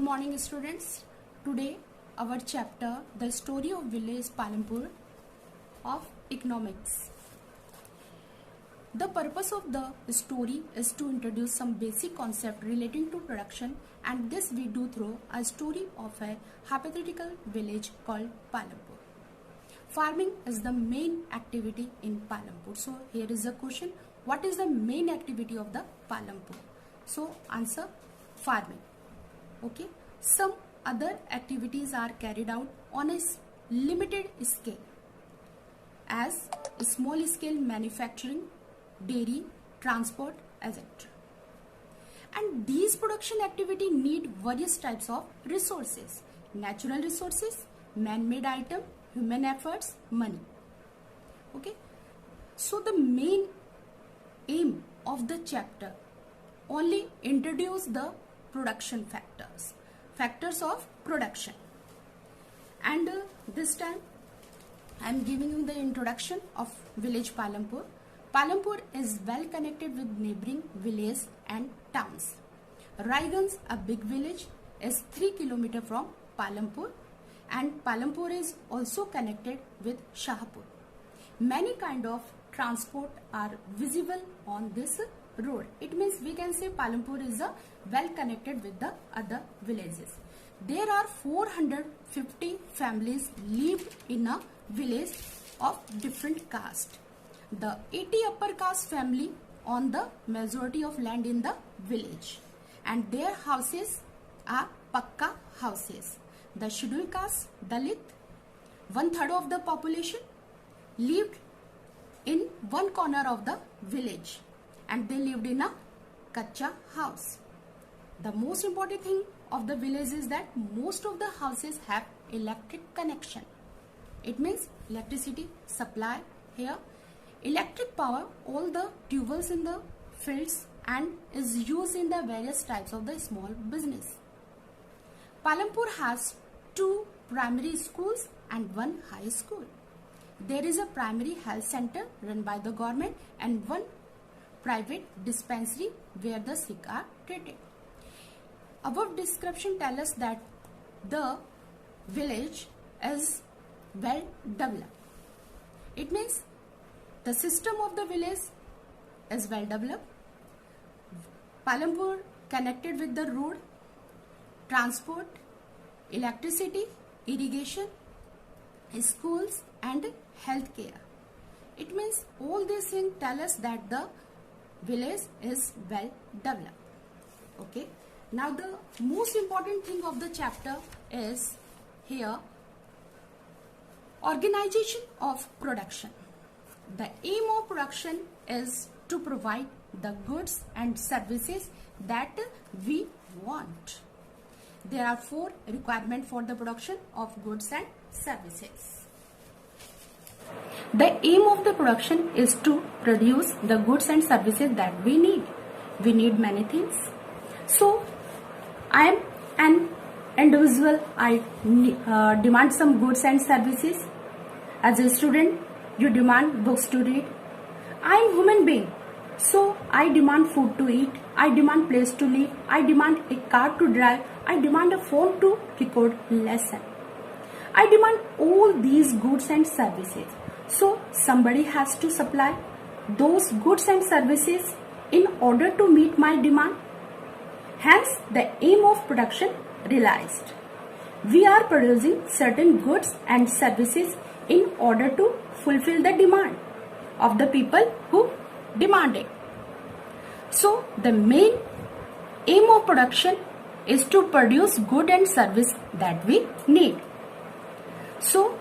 morning students. Today our chapter The Story of Village Palampur of Economics. The purpose of the story is to introduce some basic concept relating to production, and this we do through a story of a hypothetical village called Palampur. Farming is the main activity in Palampur. So here is a question: what is the main activity of the Palampur? So answer: farming. Okay. Some other activities are carried out on a limited scale, as small scale manufacturing, dairy, transport, etc. And these production activity need various types of resources: natural resources, man-made item, human efforts, money. Okay. So the main aim of the chapter only introduce the production factors of production, and this time I am giving you the introduction of village Palampur. Palampur is well connected with neighboring villages and towns. Raiganj, a big village, is 3 km from Palampur, and Palampur is also connected with Shahpur. Many kind of transport are visible on this road. It means we can say Palampur is well connected with the other villages. There are 450 families live in a village of different caste. The 80 upper caste family own the majority of land in the village, and their houses are pakka houses. The scheduled caste, Dalit, 1/3 of the population, lived in one corner of the village, and they lived in a kacha house. The most important thing of the village is that most of the houses have electric connection. It means electricity supply here. Electric power all the tubes in the fields and is used in the various types of the small business. Palampur has 2 primary schools and 1 high school. There is a primary health center run by the government and 1 private dispensary where the sick are treated. Above description tells us that the village is well developed. It means the system of the village is well developed. Palampur connected with the road, transport, electricity, irrigation, schools and healthcare. It means all these things tell us that the village is well developed. Okay. Now the most important thing of the chapter is here organization of production. The aim of production is to provide the goods and services that we want. There are 4 requirements for the production of goods and services. The aim of the production is to produce the goods and services that we need. We need many things. So, I am an individual. I demand some goods and services. As a student, you demand books to read. I am human being. So, I demand food to eat. I demand place to live. I demand a car to drive. I demand a phone to record lesson. I demand all these goods and services. So, somebody has to supply those goods and services in order to meet my demand. Hence, the aim of production realized. We are producing certain goods and services in order to fulfill the demand of the people who demand it. So, the main aim of production is to produce good and service that we need. So,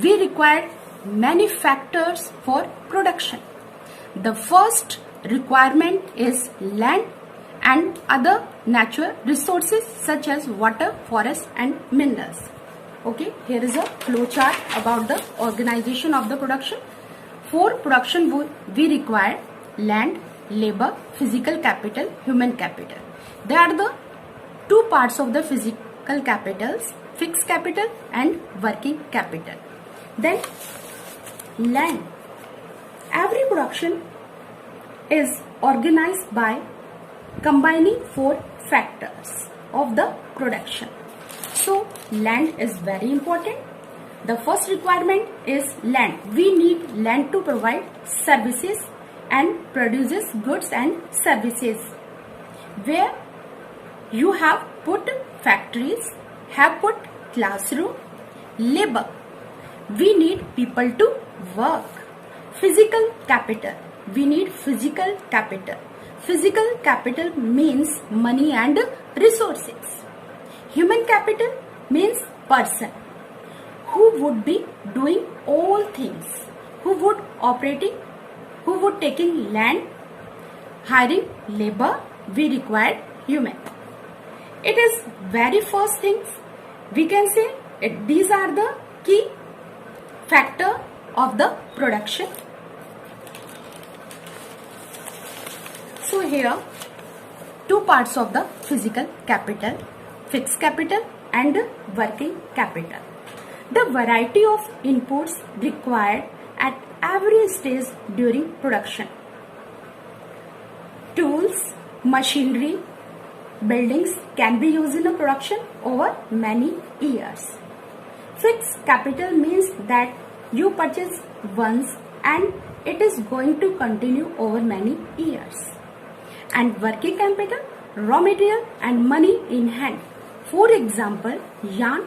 we require many factors for production. The first requirement is land and other natural resources such as water, forest and minerals. Okay, here is a flow chart about the organization of the production. For production we require land, labor, physical capital, human capital. They are the 2 parts of the physical capitals: fixed capital and working capital. Then land. Every production is organized by combining 4 factors: of the production. So land is very important. The first requirement is land. We need land to provide services and produces goods and services. Where you have put factories, have put classroom, labor. We need people to work. Physical capital. We need physical capital. Physical capital means money and resources. Human capital means person who would be doing all things, who would operating, who would taking land, hiring labor. We require human. It is very first things we can say these are the key factor of the production. So here two parts of the physical capital, fixed capital and working capital. The variety of inputs required at every stage during production. Tools, machinery, buildings can be used in a production over many years. Fixed capital means that you purchase once and it is going to continue over many years. And working capital, raw material and money in hand. For example, yarn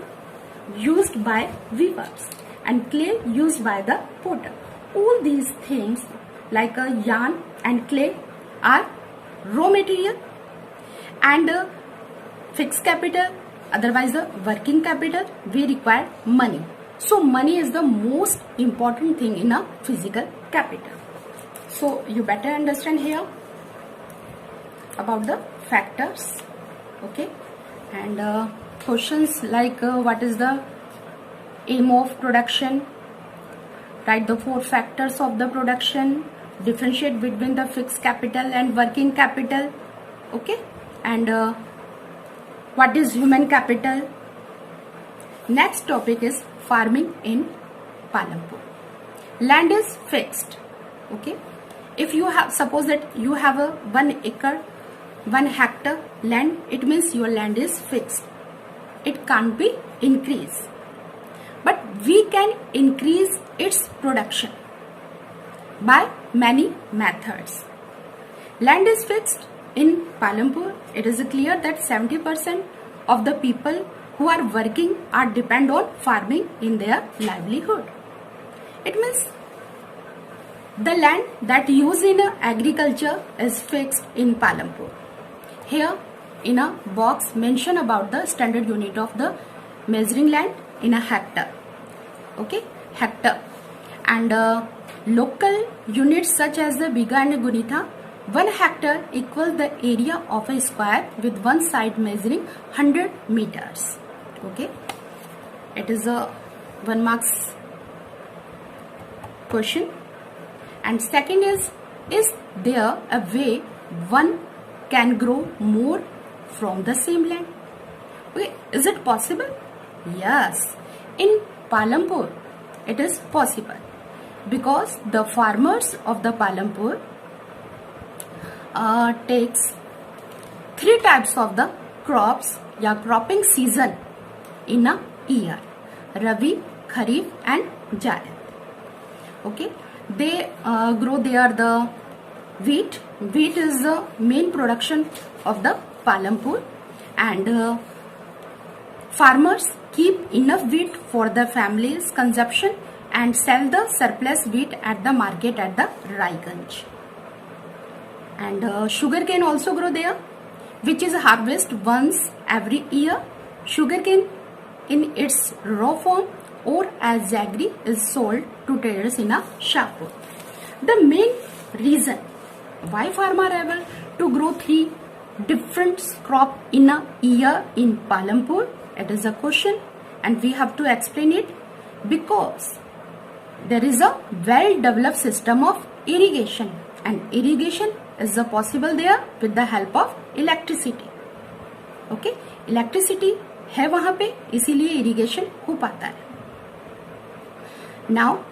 used by weavers and clay used by the potter. All these things like a yarn and clay are raw material and fixed capital, otherwise the working capital, we require money. So money is the most important thing in a physical capital. So you better understand here about the factors, okay? And questions like what is the aim of production, write the 4 factors of the production, differentiate between the fixed capital and working capital, okay? And what is human capital? Next topic is farming in Palampur. Land is fixed, okay? If you have, suppose that you have a 1 acre, 1 hectare land, it means your land is fixed. It can't be increased. But we can increase its production by many methods. Land is fixed in Palampur. It is clear that 70% of the people who are working are depend on farming in their livelihood. It means the land that used in agriculture is fixed in Palampur. Here in a box mention about the standard unit of the measuring land in a hectare, okay, hectare. And local units such as the Bigha and Gunitha, 1 hectare equals the area of a square with one side measuring 100 meters, okay. It is a 1 marks question. And second is there a way one can grow more from the same land? Okay, is it possible? Yes, in Palampur it is possible because the farmers of the Palampur takes 3 types of the crops या cropping season in a year: Rabi, Kharif and Jared. Okay, they grow there the wheat. Wheat is the main production of the Palampur, and farmers keep enough wheat for the family's consumption and sell the surplus wheat at the market at the Raiganj. And sugarcane also grow there, which is harvested once every year. Sugarcane in its raw form or as jaggery is sold to traders in a Shahpur. The main reason why farmers are able to grow 3 different crop in a year in Palampur, it is a question and we have to explain it, because there is a well developed system of irrigation, and irrigation is possible there with the help of electricity. Okay, electricity है वहाँ पे, इसीलिए irrigation हो पाता है. Now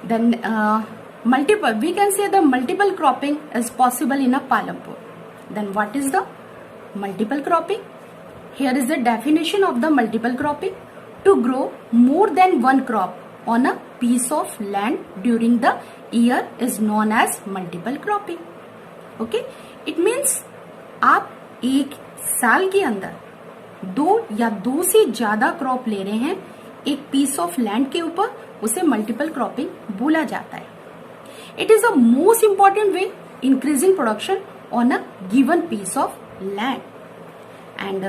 then multiple, we can say the multiple cropping is possible in a Palampur. Then what is the multiple cropping? Here is the definition of the multiple cropping. To grow more than one crop on a piece of land during the year is known as multiple cropping. Okay, it means आप एक साल के अंदर दो या दो से ज्यादा क्रॉप ले रहे हैं एक पीस ऑफ लैंड के ऊपर, उसे मल्टीपल क्रॉपिंग बोला जाता है. It is a most important way increasing production on a given piece of land and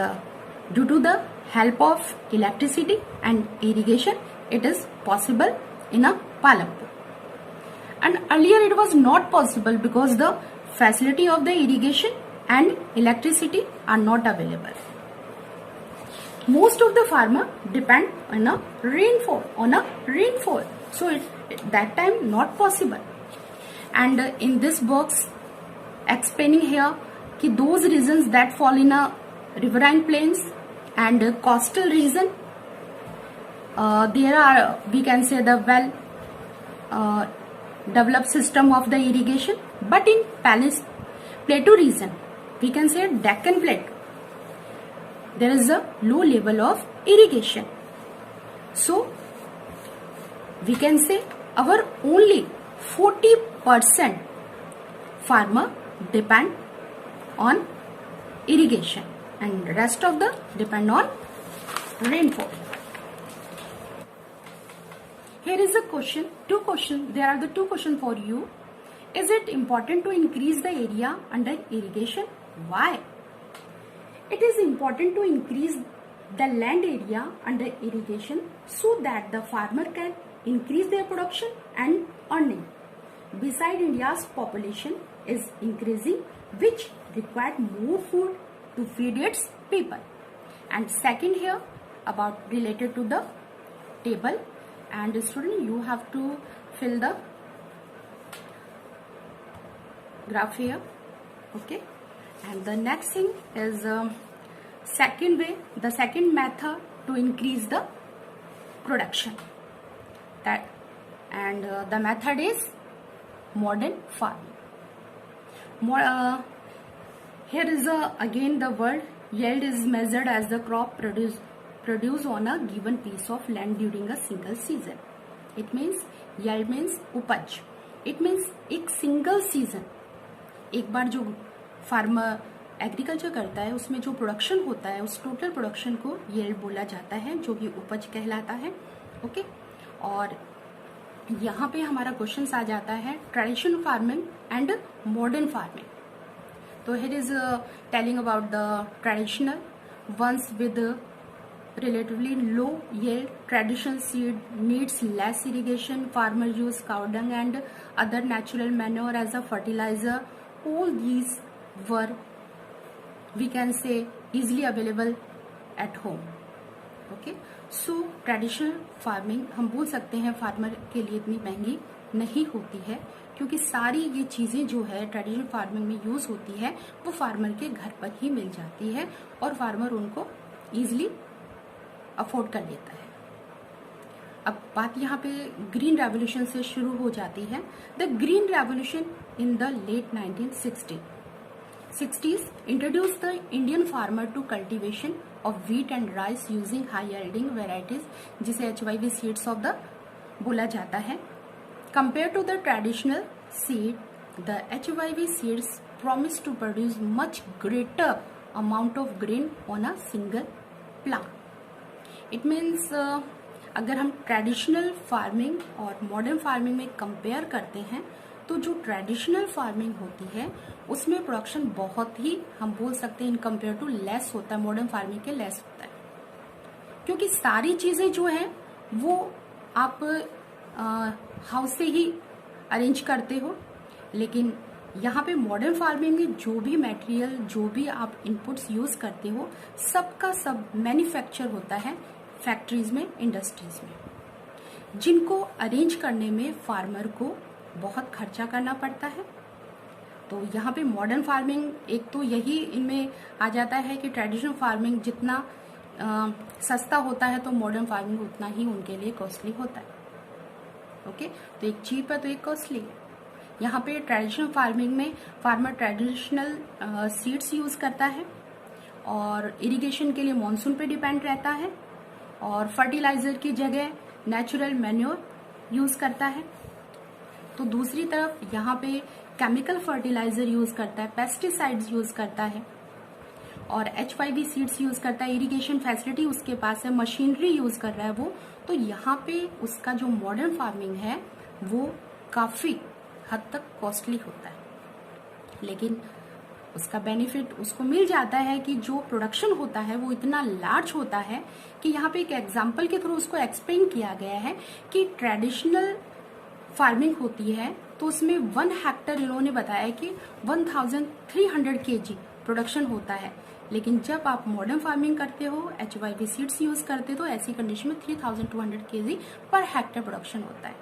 due to the help of electricity and irrigation it is possible in a Palampur. And earlier it was not possible because the facility of the irrigation and electricity are not available. Most of the farmer depend on a rainfall, so it that time not possible. And in this box explaining here कि those regions that fall in a riverine plains and coastal region, there are, we can say, the well developed system of the irrigation, but in plateau region, we can say Deccan Plateau, there is a low level of irrigation. So we can say our only 40% farmer depend on irrigation and rest of the depend on rainfall. Here is a question, two questions. There are the two questions for you. Is it important to increase the area under irrigation? Why? It is important to increase the land area under irrigation so that the farmer can increase their production and earning. Besides, India's population is increasing, which require more food to feed its people. And second here about related to the table, and student you have to fill the graph here. Okay, and the next thing is second way, the second method to increase the production, that and the method is modern farming. Here is again the word yield is measured as the crop produced on a given piece of land during a single season. It means yield means उपज. It means एक single season, एक बार जो farmer agriculture करता है उसमें जो production होता है उस टोटल प्रोडक्शन को yield बोला जाता है, जो कि उपज कहलाता है. ओके, और यहाँ पे हमारा क्वेश्चन आ जाता है traditional farming and modern farming. So here is telling about the traditional ones with relatively low yield. Traditional seed needs less irrigation. Farmers use cow dung and other natural manure as a fertilizer. All these were, we can say, easily available at home. Okay, so traditional farming हम बोल सकते हैं farmer के लिए इतनी महंगी नहीं होती है, क्योंकि सारी ये चीज़ें जो है ट्रेडिशनल फार्मिंग में यूज़ होती है वो फार्मर के घर पर ही मिल जाती है और फार्मर उनको ईजिली अफोर्ड कर लेता है. अब बात यहाँ पे ग्रीन रेवोल्यूशन से शुरू हो जाती है. The green revolution in the late 1960s introduced the Indian farmer to cultivation of wheat and rice using high yielding varieties, जिसे HYV seeds of the बोला जाता है. Compared to the traditional seed, the HYV seeds promise to produce much greater amount of grain on a single plant. It means अगर हम traditional farming और modern farming में compare करते हैं तो जो ट्रेडिशनल फार्मिंग होती है उसमें प्रोडक्शन बहुत ही, हम बोल सकते हैं, इन कंपेयर टू लेस होता है, मॉडर्न फार्मिंग के लेस होता है, क्योंकि सारी चीजें जो है वो आप हाउस से ही अरेंज करते हो. लेकिन यहाँ पे मॉडर्न फार्मिंग में जो भी मटेरियल, जो भी आप इनपुट्स यूज करते हो, सबका सब मैन्युफैक्चर होता है फैक्ट्रीज में, इंडस्ट्रीज में, जिनको अरेंज करने में फार्मर को बहुत खर्चा करना पड़ता है. तो यहाँ पे मॉडर्न फार्मिंग एक तो यही इनमें आ जाता है कि ट्रेडिशनल फार्मिंग जितना सस्ता होता है तो मॉडर्न फार्मिंग उतना ही उनके लिए कॉस्टली होता है. ओके, तो एक चीप है तो एक कॉस्टली है. यहाँ पे ट्रेडिशनल फार्मिंग में फार्मर ट्रेडिशनल सीड्स यूज करता है और इरिगेशन के लिए मॉनसून पे डिपेंड रहता है, और फर्टिलाइजर की जगह नेचुरल मैन्योर यूज करता है। तो दूसरी तरफ यहाँ पे केमिकल फर्टिलाइजर यूज करता है, पेस्टिसाइड्स यूज करता है, और H5V सीड्स यूज करता है। इरिगेशन फैसिलिटी उसके पास है, मशीनरी यूज कर रहा है वो। तो यहाँ पे उसका जो मॉडर्न फार्मिंग है वो काफी हद तक कॉस्टली होता है, लेकिन उसका बेनिफिट उसको मिल जाता है कि जो प्रोडक्शन होता है वो इतना लार्ज होता है कि यहाँ पे एक एग्जांपल के थ्रू उसको एक्सप्लेन किया गया है कि ट्रेडिशनल फार्मिंग होती है तो उसमें 1 हेक्टर इन्होंने बताया कि 1300 kg प्रोडक्शन होता है, लेकिन जब आप मॉडर्न फार्मिंग करते हो, H5V सीड्स यूज करते हो, तो ऐसी कंडीशन में 3200 kg पर हेक्टर प्रोडक्शन होता है।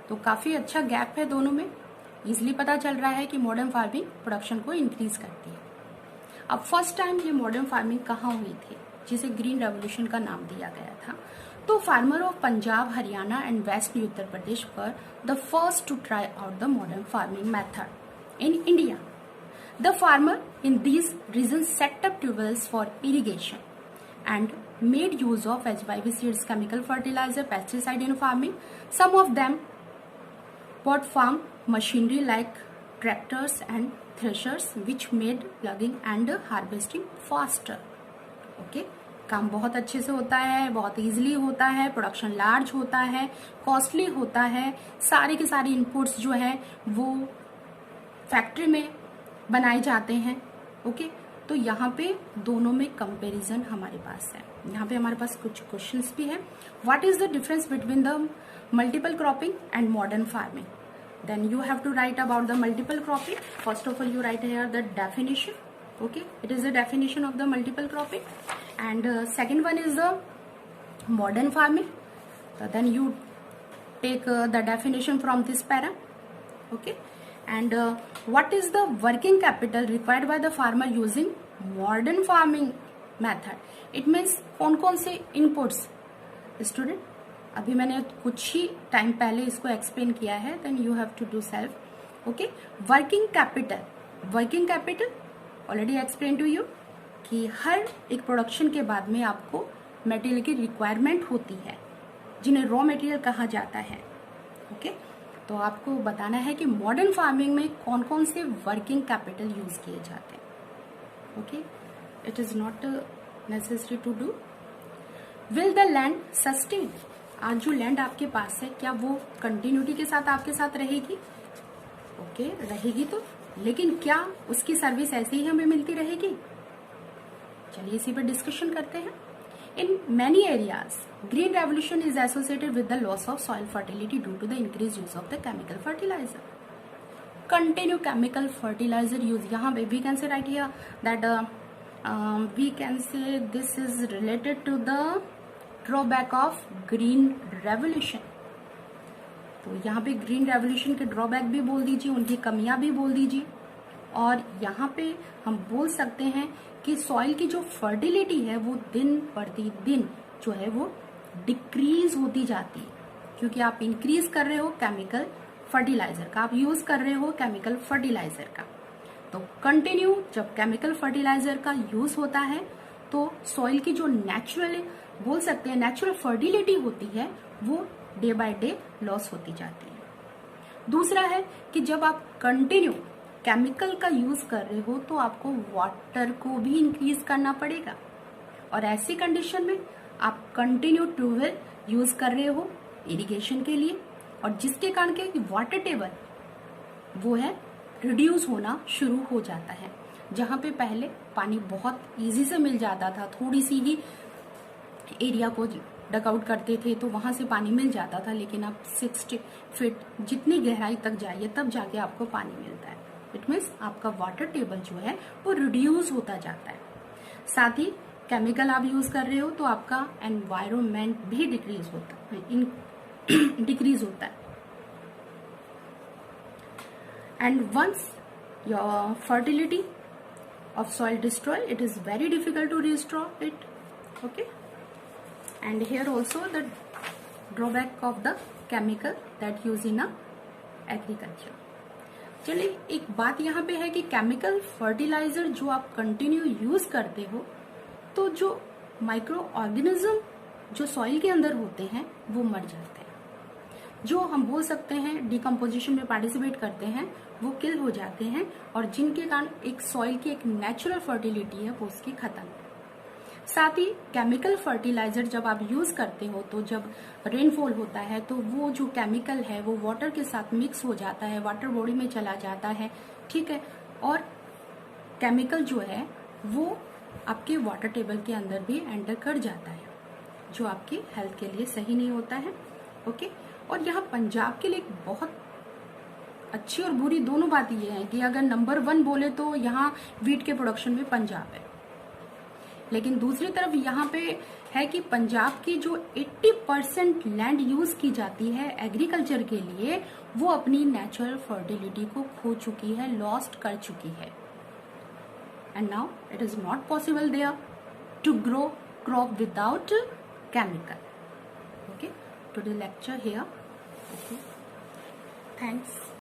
तो काफी अच्छा गैप है दोनों में। इजिली पता चल रहा है कि मॉडर्न फार्मिंग प्रोडक्शन को इंक्रीज करती है। अब फर्स्ट टाइम ये मॉडर्न फार्मिंग कहाँ हुई थी, जिसे ग्रीन रेवोल्यूशन का नाम दिया गया था? तो farmer of Punjab, Haryana and west Uttar Pradesh were the first to try out the modern farming method in India. The farmer in these regions set up tubewells for irrigation and made use of H5V seeds, chemical fertilizer, pesticide in farming. Some of them bought farm machinery like tractors and threshers, which made plugging and harvesting faster. Okay? काम बहुत अच्छे से होता है, बहुत easily होता है, production large होता है, कॉस्टली होता है, सारे के सारे इनपुट्स जो है वो फैक्ट्री में बनाए जाते हैं। ओके, तो यहाँ पे दोनों में कंपैरिजन हमारे पास है। यहाँ पे हमारे पास कुछ क्वेश्चंस भी हैं। What is the difference between the multiple cropping and modern farming? Then you have to write about the multiple cropping. First of all you write here the definition. Okay, it is the definition of the multiple cropping and second one is the modern farming. Then you take the definition from this para. Okay, and what is the working capital required by the farmer using modern farming method? It means कौन कौन से inputs? Student, अभी मैंने कुछ ही time पहले इसको explain किया है, then you have to do self. Okay, working capital already explained to you कि हर एक प्रोडक्शन के बाद में आपको मटेरियल की रिक्वायरमेंट होती है, जिन्हें रॉ मटेरियल कहा जाता है. ओके, तो आपको बताना है कि मॉडर्न फार्मिंग में कौन कौन से वर्किंग कैपिटल यूज किए जाते हैं. Okay, it is not necessary to do. Will the land sustain? आज जो लैंड आपके पास है क्या वो कंटिन्यूटी के साथ आपके साथ रहेगी? ओके, रहेगी तो, लेकिन क्या उसकी सर्विस ऐसे ही हमें मिलती रहेगी? चलिए इसी पर डिस्कशन करते हैं. In many areas, green revolution is associated with the loss of soil fertility due to the increased use of the chemical fertilizer. Continue chemical fertilizer use. यहाँ पे we can say right here that we can say this is related to the drawback of green revolution. तो यहाँ पे green revolution के drawback भी बोल दीजिए, उनकी कमियां भी बोल दीजिए, और यहाँ पे हम बोल सकते हैं कि सॉइल की जो फर्टिलिटी है वो दिन प्रतिदिन जो है वो डिक्रीज होती जाती है, क्योंकि आप इंक्रीज कर रहे हो केमिकल फर्टिलाइजर का, आप यूज कर रहे हो केमिकल फर्टिलाइजर का. तो कंटिन्यू जब केमिकल फर्टिलाइजर का यूज होता है तो सॉइल की जो नेचुरल बोल सकते हैं नेचुरल फर्टिलिटी होती है वो डे बाय डे लॉस होती जाती है. दूसरा है कि जब आप कंटिन्यू केमिकल का यूज कर रहे हो तो आपको वाटर को भी इंक्रीज करना पड़ेगा, और ऐसी कंडीशन में आप कंटिन्यू ट्यूबवेल यूज कर रहे हो इरिगेशन के लिए, और जिसके कारण के वाटर टेबल वो है रिड्यूस होना शुरू हो जाता है. जहां पे पहले पानी बहुत इजी से मिल जाता था, थोड़ी सी ही एरिया को डग आउट करते थे तो वहां से पानी मिल जाता था, लेकिन आप 60 फीट जितनी गहराई तक जाइए तब जाके आपको पानी मिलता है. इट मीन्स आपका वाटर टेबल जो है वो रिड्यूस होता जाता है. साथ ही केमिकल आप यूज कर रहे हो तो आपका एनवायरमेंट भी डिक्रीज होता है. And once your fertility of soil destroy, it is very difficult to restore it. Okay, and here also the drawback of the chemical that use in agriculture. चलिए एक बात यहाँ पे है कि केमिकल फर्टिलाइजर जो आप कंटिन्यू यूज करते हो तो जो माइक्रो ऑर्गेनिज्म जो सॉइल के अंदर होते हैं वो मर जाते हैं, जो हम बोल सकते हैं डिकम्पोजिशन में पार्टिसिपेट करते हैं वो किल हो जाते हैं, और जिनके कारण एक सॉइल की एक नेचुरल फर्टिलिटी है वो उसकी खत्म है। साथ ही केमिकल फर्टिलाइजर जब आप यूज करते हो तो जब रेनफॉल होता है तो वो जो केमिकल है वो वाटर के साथ मिक्स हो जाता है, वाटर बॉडी में चला जाता है, ठीक है, और केमिकल जो है वो आपके वाटर टेबल के अंदर भी एंटर कर जाता है, जो आपकी हेल्थ के लिए सही नहीं होता है। ओके, और यहाँ पंजाब के लिए एक बहुत अच्छी और बुरी दोनों बात ये है कि अगर नंबर 1 बोले तो यहाँ वीट के प्रोडक्शन में पंजाब है, लेकिन दूसरी तरफ यहाँ पे है कि पंजाब की जो 80% लैंड यूज की जाती है एग्रीकल्चर के लिए वो अपनी नेचुरल फर्टिलिटी को खो चुकी है, लॉस्ट कर चुकी है, and now it is not possible there to grow crop without chemical. Okay, today lecture here. Okay, thanks.